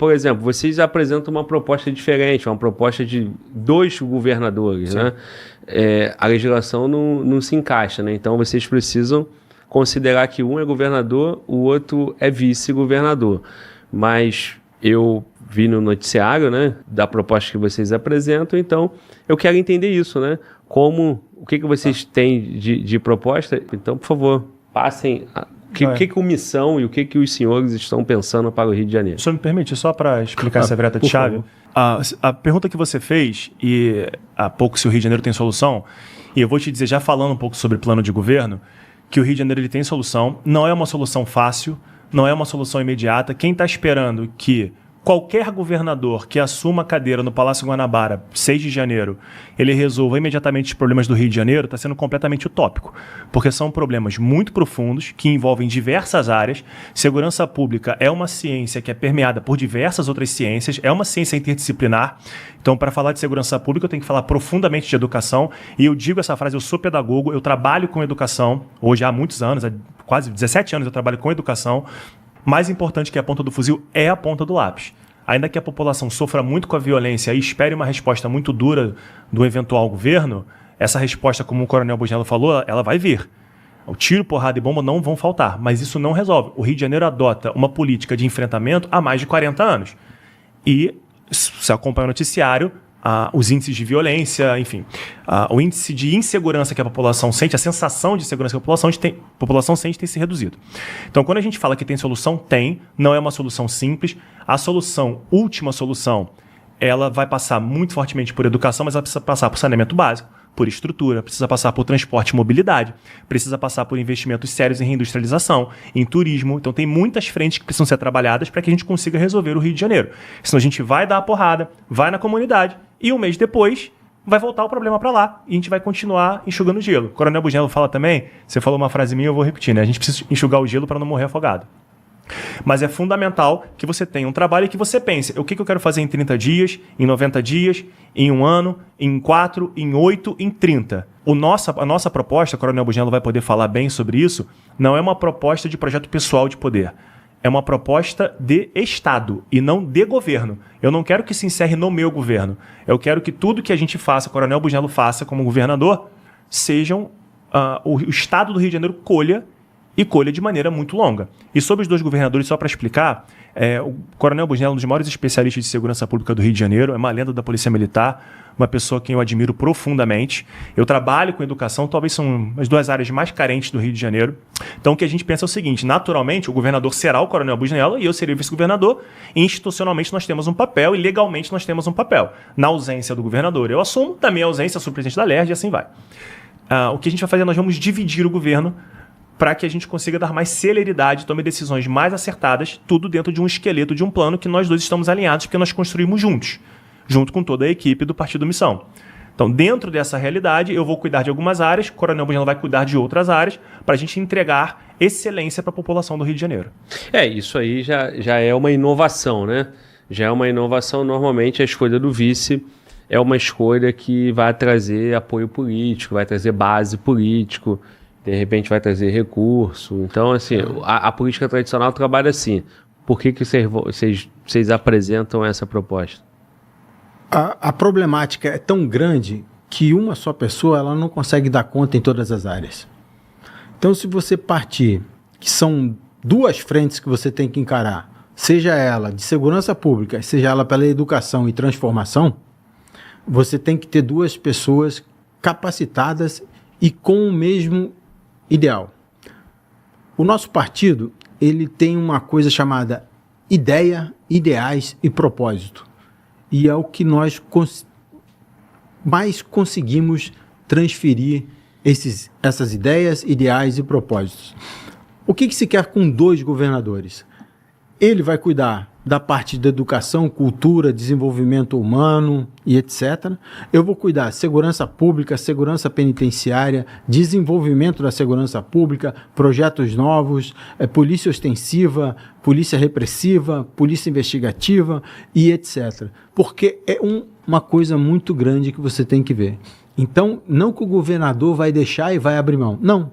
por exemplo, vocês apresentam uma proposta diferente, uma proposta de 2 governadores, né? A legislação não se encaixa, né? Então vocês precisam considerar que um é governador, o outro é vice-governador. Mas eu vi no noticiário, né, da proposta que vocês apresentam, então eu quero entender isso, né? O que vocês têm de proposta? Então, por favor, passem o que o Missão e o que os senhores estão pensando para o Rio de Janeiro. O senhor me permite, só para explicar essa virada de chave? A pergunta que você fez, e há pouco se o Rio de Janeiro tem solução, e eu vou te dizer, já falando um pouco sobre plano de governo, que o Rio de Janeiro ele tem solução, não é uma solução fácil, não é uma solução imediata. Quem está esperando que qualquer governador que assuma a cadeira no Palácio Guanabara, 6 de janeiro, ele resolva imediatamente os problemas do Rio de Janeiro, está sendo completamente utópico. Porque são problemas muito profundos, que envolvem diversas áreas. Segurança pública é uma ciência que é permeada por diversas outras ciências, é uma ciência interdisciplinar. Então, para falar de segurança pública, eu tenho que falar profundamente de educação. E eu digo essa frase, eu sou pedagogo, eu trabalho com educação, hoje há muitos anos, há quase 17 anos eu trabalho com educação. Mais importante que a ponta do fuzil é a ponta do lápis. Ainda que a população sofra muito com a violência e espere uma resposta muito dura do eventual governo, essa resposta, como o Coronel Busnello falou, ela vai vir. O tiro, porrada e bomba não vão faltar, mas isso não resolve. O Rio de Janeiro adota uma política de enfrentamento há mais de 40 anos. E, se acompanha o noticiário, os índices de violência, enfim, o índice de insegurança que a população sente, a sensação de segurança que a população sente tem se reduzido. Então, quando a gente fala que tem solução, não é uma solução simples. A última solução, ela vai passar muito fortemente por educação, mas ela precisa passar por saneamento básico, por estrutura, precisa passar por transporte e mobilidade, precisa passar por investimentos sérios em reindustrialização, em turismo. Então tem muitas frentes que precisam ser trabalhadas para que a gente consiga resolver o Rio de Janeiro. Senão a gente vai dar a porrada, vai na comunidade e um mês depois vai voltar o problema para lá e a gente vai continuar enxugando gelo. O Coronel Busnello fala também, você falou uma frase minha, eu vou repetir, né? A gente precisa enxugar o gelo para não morrer afogado. Mas é fundamental que você tenha um trabalho e que você pense, o que eu quero fazer em 30 dias, em 90 dias, em 1 ano, em 4, em 8, em 30. A nossa proposta, o Coronel Busnello vai poder falar bem sobre isso, não é uma proposta de projeto pessoal de poder. É uma proposta de Estado e não de governo. Eu não quero que se encerre no meu governo. Eu quero que tudo que a gente faça, o Coronel Busnello faça como governador, sejam o Estado do Rio de Janeiro colha de maneira muito longa. E sobre os 2 governadores, só para explicar, o Coronel Busnello, um dos maiores especialistas de segurança pública do Rio de Janeiro, é uma lenda da Polícia Militar, uma pessoa que eu admiro profundamente. Eu trabalho com educação, talvez são as 2 áreas mais carentes do Rio de Janeiro. Então o que a gente pensa é o seguinte, naturalmente o governador será o Coronel Busnello e eu serei o vice-governador. Institucionalmente nós temos um papel e legalmente nós temos um papel. Na ausência do governador eu assumo, na minha ausência eu sou presidente da LERJ e assim vai. O que a gente vai fazer, nós vamos dividir o governo para que a gente consiga dar mais celeridade, tome decisões mais acertadas, tudo dentro de um esqueleto, de um plano que nós 2 estamos alinhados, porque nós construímos juntos, junto com toda a equipe do Partido Missão. Então, dentro dessa realidade, eu vou cuidar de algumas áreas, o Coronel Busnello vai cuidar de outras áreas, para a gente entregar excelência para a população do Rio de Janeiro. Isso aí já é uma inovação, né? Já é uma inovação, normalmente a escolha do vice é uma escolha que vai trazer apoio político, vai trazer base político, de repente vai trazer recurso. Então, assim, a política tradicional trabalha assim. Por que vocês apresentam essa proposta? A problemática é tão grande que uma só pessoa ela não consegue dar conta em todas as áreas. Então, se você partir, que são 2 frentes que você tem que encarar, seja ela de segurança pública, seja ela pela educação e transformação, você tem que ter 2 pessoas capacitadas e com o mesmo ideal. O nosso partido, ele tem uma coisa chamada ideia, ideais e propósito. E é o que nós mais conseguimos transferir essas ideias, ideais e propósitos. O que se quer com 2 governadores? Ele vai cuidar da parte da educação, cultura, desenvolvimento humano e etc. Eu vou cuidar de segurança pública, segurança penitenciária, desenvolvimento da segurança pública, projetos novos, polícia ostensiva, polícia repressiva, polícia investigativa e etc. Porque é uma coisa muito grande que você tem que ver. Então, não que o governador vai deixar e vai abrir mão. Não.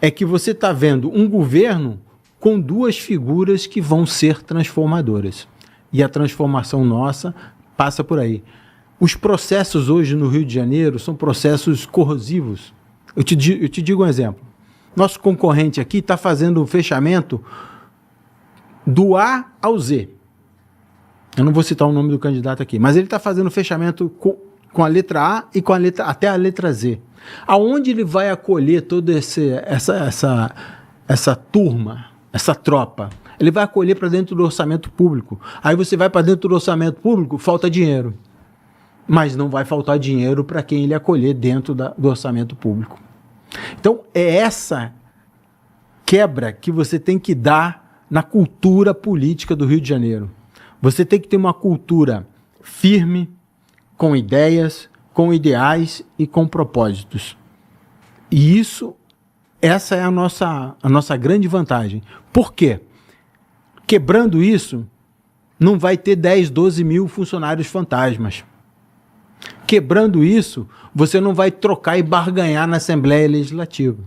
É que você está vendo um governo com 2 figuras que vão ser transformadoras. e a transformação nossa passa por aí. Os processos hoje no Rio de Janeiro são processos corrosivos. Eu te digo um exemplo. Nosso concorrente aqui está fazendo o fechamento do A ao Z. Eu não vou citar o nome do candidato aqui, mas ele está fazendo o fechamento com a letra A e com a letra, até a letra Z. Aonde ele vai acolher toda essa turma, essa tropa? Ele vai acolher para dentro do orçamento público. Aí você vai para dentro do orçamento público, falta dinheiro. Mas não vai faltar dinheiro para quem ele acolher dentro do orçamento público. Então, é essa quebra que você tem que dar na cultura política do Rio de Janeiro. Você tem que ter uma cultura firme, com ideias, com ideais e com propósitos. E essa é a nossa grande vantagem. Por quê? Quebrando isso, não vai ter 10, 12 mil funcionários fantasmas. Quebrando isso, você não vai trocar e barganhar na Assembleia Legislativa.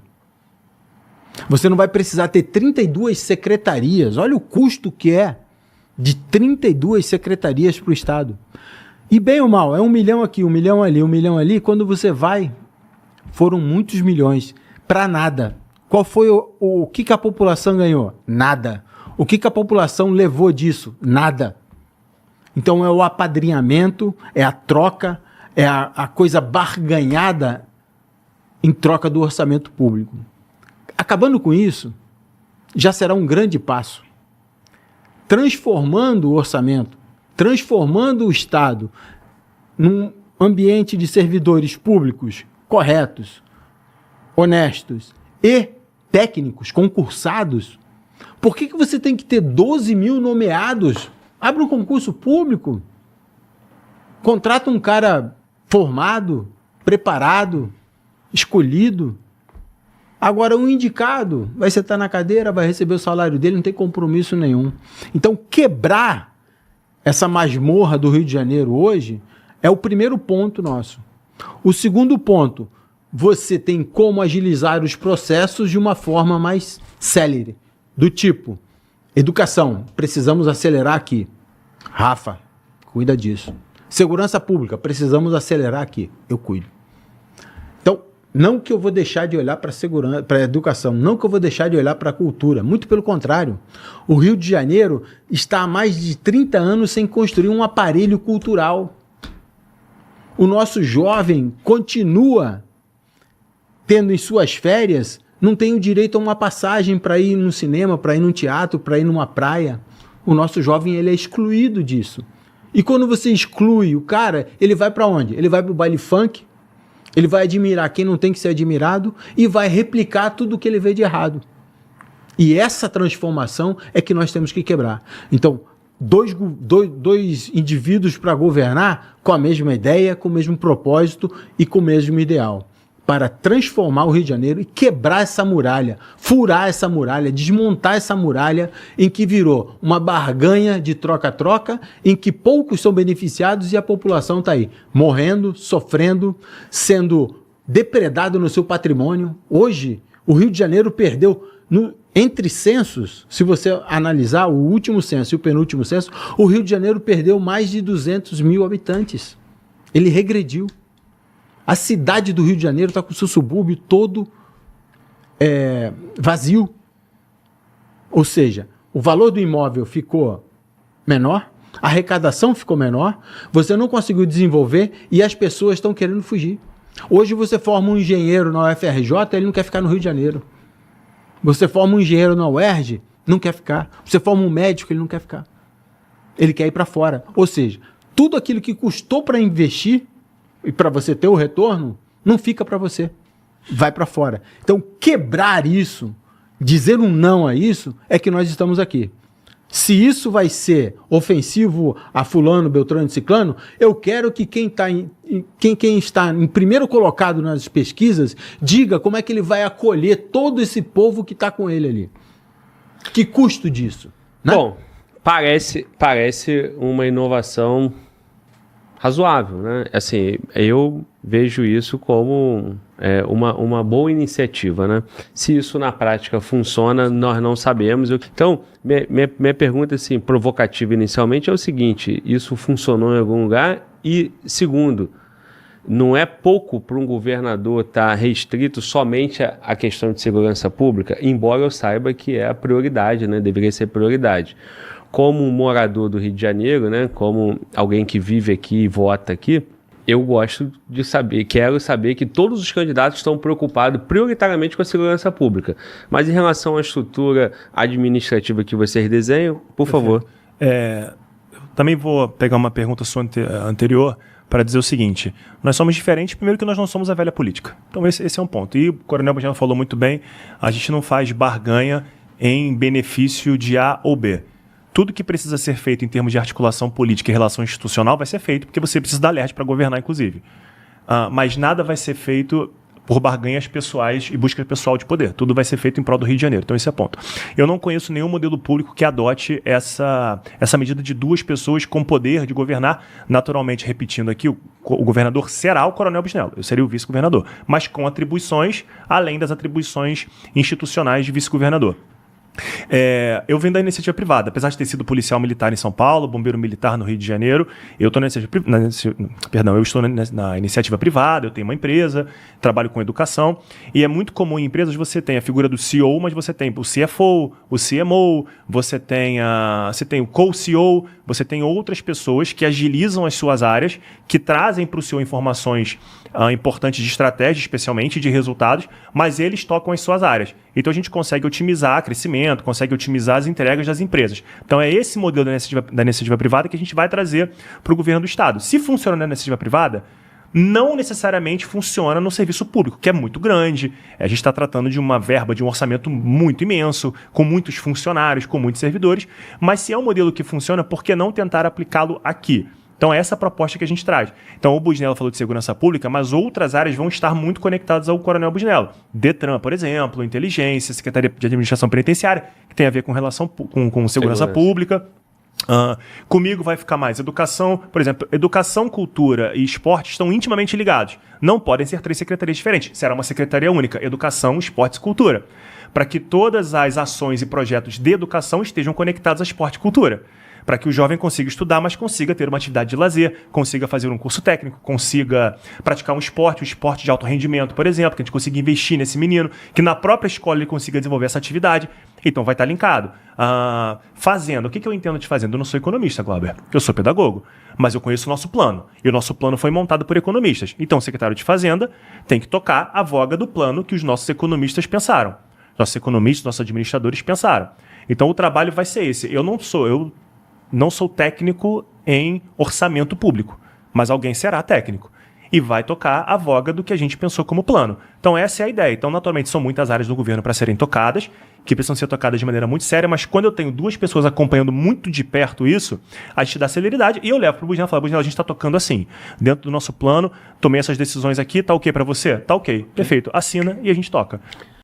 Você não vai precisar ter 32 secretarias. Olha o custo que é de 32 secretarias para o Estado. E bem ou mal, é 1 milhão aqui, 1 milhão ali, 1 milhão ali. Quando você vai, foram muitos milhões para nada. Qual foi o que a população ganhou? Nada. O que a população levou disso? Nada. Então é o apadrinhamento, é a troca, é a coisa barganhada em troca do orçamento público. Acabando com isso, já será um grande passo. Transformando o orçamento, transformando o Estado num ambiente de servidores públicos corretos, honestos e técnicos, concursados. Por que você tem que ter 12 mil nomeados? Abre um concurso público, contrata um cara formado, preparado, escolhido. Agora, um indicado vai sentar na cadeira, vai receber o salário dele, não tem compromisso nenhum. Então, quebrar essa masmorra do Rio de Janeiro hoje é o primeiro ponto nosso. O segundo ponto, você tem como agilizar os processos de uma forma mais célere. Do tipo, educação, precisamos acelerar aqui. Rafa, cuida disso. Segurança pública, precisamos acelerar aqui. Eu cuido. Então, não que eu vou deixar de olhar para a segurança, para a educação, não que eu vou deixar de olhar para a cultura. Muito pelo contrário. O Rio de Janeiro está há mais de 30 anos sem construir um aparelho cultural. O nosso jovem continua tendo em suas férias, não tem o direito a uma passagem para ir no cinema, para ir num teatro, para ir numa praia. O nosso jovem ele é excluído disso. E quando você exclui o cara, ele vai para onde? Ele vai para o baile funk, ele vai admirar quem não tem que ser admirado e vai replicar tudo o que ele vê de errado. E essa transformação é que nós temos que quebrar. Então, dois indivíduos para governar com a mesma ideia, com o mesmo propósito e com o mesmo ideal. Para transformar o Rio de Janeiro e quebrar essa muralha, furar essa muralha, desmontar essa muralha em que virou uma barganha de troca-troca, em que poucos são beneficiados e a população está aí, morrendo, sofrendo, sendo depredado no seu patrimônio. Hoje, o Rio de Janeiro perdeu, entre censos, se você analisar o último censo e o penúltimo censo, o Rio de Janeiro perdeu mais de 200 mil habitantes. Ele regrediu. A cidade do Rio de Janeiro está com o seu subúrbio todo vazio. Ou seja, o valor do imóvel ficou menor, a arrecadação ficou menor, você não conseguiu desenvolver e as pessoas estão querendo fugir. Hoje você forma um engenheiro na UFRJ, ele não quer ficar no Rio de Janeiro. Você forma um engenheiro na UERJ, não quer ficar. Você forma um médico, ele não quer ficar. Ele quer ir para fora. Ou seja, tudo aquilo que custou para investir e para você ter o retorno, não fica para você. Vai para fora. Então, quebrar isso, dizer um não a isso, é que nós estamos aqui. Se isso vai ser ofensivo a fulano, beltrano e ciclano, eu quero que quem está em primeiro colocado nas pesquisas diga como é que ele vai acolher todo esse povo que está com ele ali. Que custo disso? Né? Bom, parece uma inovação razoável, né? Assim, eu vejo isso como uma boa iniciativa, né? Se isso na prática funciona, nós não sabemos. Então, minha pergunta assim, provocativa inicialmente é o seguinte: isso funcionou em algum lugar? E segundo, não é pouco para um governador estar restrito somente à questão de segurança pública, embora eu saiba que é a prioridade, né? Deveria ser prioridade. Como um morador do Rio de Janeiro, né? Como alguém que vive aqui e vota aqui, eu gosto de saber, quero saber que todos os candidatos estão preocupados prioritariamente com a segurança pública. Mas em relação à estrutura administrativa que vocês desenham, por favor. Eu também vou pegar uma pergunta sua anterior para dizer o seguinte: nós somos diferentes, primeiro que nós não somos a velha política. Então esse é um ponto. E o Coronel Busnello falou muito bem, a gente não faz barganha em benefício de A ou B. Tudo que precisa ser feito em termos de articulação política e relação institucional vai ser feito, porque você precisa da LERJ para governar, inclusive. Mas nada vai ser feito por barganhas pessoais e busca pessoal de poder. Tudo vai ser feito em prol do Rio de Janeiro. Então esse é o ponto. Eu não conheço nenhum modelo público que adote essa medida de duas pessoas com poder de governar. Naturalmente, repetindo aqui, o governador será o Coronel Busnello. Eu seria o vice-governador. Mas com atribuições, além das atribuições institucionais de vice-governador. Eu venho da iniciativa privada, apesar de ter sido policial militar em São Paulo, bombeiro militar no Rio de Janeiro, eu estou na iniciativa privada, eu tenho uma empresa, trabalho com educação, e é muito comum em empresas você tem a figura do CEO, mas você tem o CFO, o CMO, você tem o co-CEO, você tem outras pessoas que agilizam as suas áreas, que trazem para o CEO informações importantes de estratégia, especialmente de resultados, mas eles tocam as suas áreas. Então a gente consegue otimizar crescimento, consegue otimizar as entregas das empresas. Então é esse modelo da iniciativa privada que a gente vai trazer para o governo do Estado. Se funciona na iniciativa privada, não necessariamente funciona no serviço público, que é muito grande. A gente está tratando de uma verba, de um orçamento muito imenso, com muitos funcionários, com muitos servidores. Mas se é um modelo que funciona, por que não tentar aplicá-lo aqui? Então, é essa a proposta que a gente traz. Então, o Busnello falou de segurança pública, mas outras áreas vão estar muito conectadas ao Coronel Busnello. Detran, por exemplo, inteligência, Secretaria de Administração Penitenciária, que tem a ver com relação com segurança pública. Comigo vai ficar mais educação. Por exemplo, educação, cultura e esporte estão intimamente ligados. Não podem ser 3 secretarias diferentes. Será uma secretaria única: educação, esportes e cultura. Para que todas as ações e projetos de educação estejam conectados a esporte e cultura. Para que o jovem consiga estudar, mas consiga ter uma atividade de lazer, consiga fazer um curso técnico, consiga praticar um esporte de alto rendimento, por exemplo, que a gente consiga investir nesse menino, que na própria escola ele consiga desenvolver essa atividade. Então vai estar linkado. Fazenda. O que eu entendo de fazenda? Eu não sou economista, Glauber. Eu sou pedagogo. Mas eu conheço o nosso plano. E o nosso plano foi montado por economistas. Então o secretário de Fazenda tem que tocar a voga do plano que os nossos economistas pensaram. Nossos economistas, nossos administradores pensaram. Então o trabalho vai ser esse. Eu não sou técnico em orçamento público, mas alguém será técnico e vai tocar a voga do que a gente pensou como plano. Então essa é a ideia. Então, naturalmente, são muitas áreas do governo para serem tocadas, que precisam ser tocadas de maneira muito séria, mas quando eu tenho 2 pessoas acompanhando muito de perto isso, a gente dá celeridade e eu levo para o Busnello e falo: Busnello, a gente está tocando assim, dentro do nosso plano, tomei essas decisões aqui, tá ok para você? Tá ok, perfeito, assina e a gente toca.